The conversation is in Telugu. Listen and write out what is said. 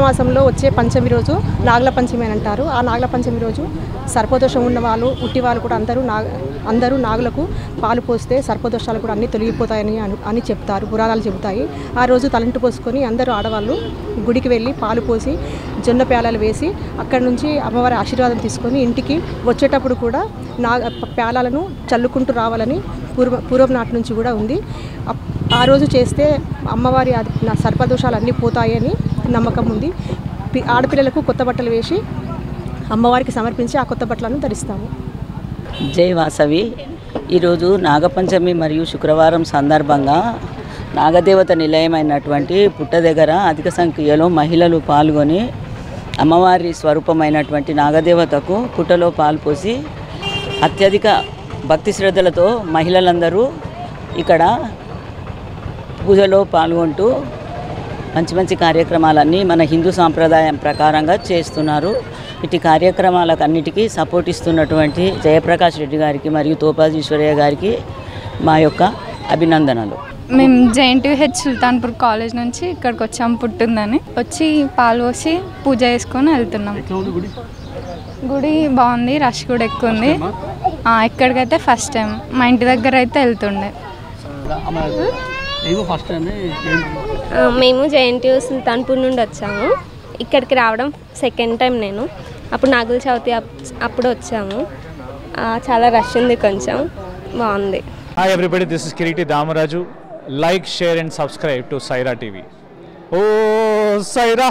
మాసంలో వచ్చే పంచమి రోజు నాగల పంచమి అని అంటారు. ఆ నాగల పంచమి రోజు సర్పదోషం ఉన్న వాళ్ళు ఉట్టి వాళ్ళు కూడా అందరూ నాగులకు పాలు పోస్తే సర్పదోషాలు కూడా అన్నీ తొలగిపోతాయని అని చెప్తారు, పురాణాలు చెబుతాయి. ఆ రోజు తలంటు పోసుకొని అందరూ ఆడవాళ్ళు గుడికి వెళ్ళి పాలు పోసి జొన్న పేలాలు వేసి అక్కడి నుంచి అమ్మవారి ఆశీర్వాదం తీసుకొని ఇంటికి వచ్చేటప్పుడు కూడా పేలాలను చల్లుకుంటూ రావాలని పూర్వం నాటి నుంచి కూడా ఉంది. ఆ రోజు చేస్తే అమ్మవారి సర్పదోషాలు అన్నీ పోతాయని నమ్మకం ఉంది. ఆడపిల్లలకు కొత్త బట్టలు వేసి అమ్మవారికి సమర్పించి ఆ కొత్త బట్టలను ధరిస్తాము. జై వాసవి. ఈరోజు నాగపంచమి మరియు శుక్రవారం సందర్భంగా నాగదేవత నిలయమైనటువంటి పుట్ట దగ్గర అధిక సంఖ్యలో మహిళలు పాల్గొని అమ్మవారి స్వరూపమైనటువంటి నాగదేవతకు పుట్టలో పాలు పోసి అత్యధిక భక్తి శ్రద్ధలతో మహిళలందరూ ఇక్కడ పూజలో పాల్గొంటూ మంచి మంచి కార్యక్రమాలన్నీ మన హిందూ సాంప్రదాయం ప్రకారంగా చేస్తున్నారు. ఇటు కార్యక్రమాలకు అన్నిటికీ సపోర్ట్ ఇస్తున్నటువంటి జయప్రకాష్ రెడ్డి గారికి మరియు తోపాజీశ్వరయ్య గారికి మా యొక్క అభినందనలు. మేము JNTH సుల్తాన్పూర్ కాలేజ్ నుంచి ఇక్కడికి వచ్చాము. పుట్టిందని వచ్చి పాలు పోసి పూజ చేసుకొని వెళ్తున్నాం. గుడి బాగుంది, రష్ కూడా ఎక్కువ ఉంది. ఇక్కడికైతే ఫస్ట్ టైం, మా ఇంటి దగ్గర అయితే వెళ్తుండే. మేము JNTU సుల్తాన్పూర్ నుండి వచ్చాము. ఇక్కడికి రావడం సెకండ్ టైం. నేను అప్పుడు నాగుల చవితి అప్పుడు వచ్చాము. చాలా రష్ ఉంది, కొంచెం బాగుంది. Hi everybody, this is Kireeti Damaraju. Like, share and subscribe to Saira TV. ఓ సైరా.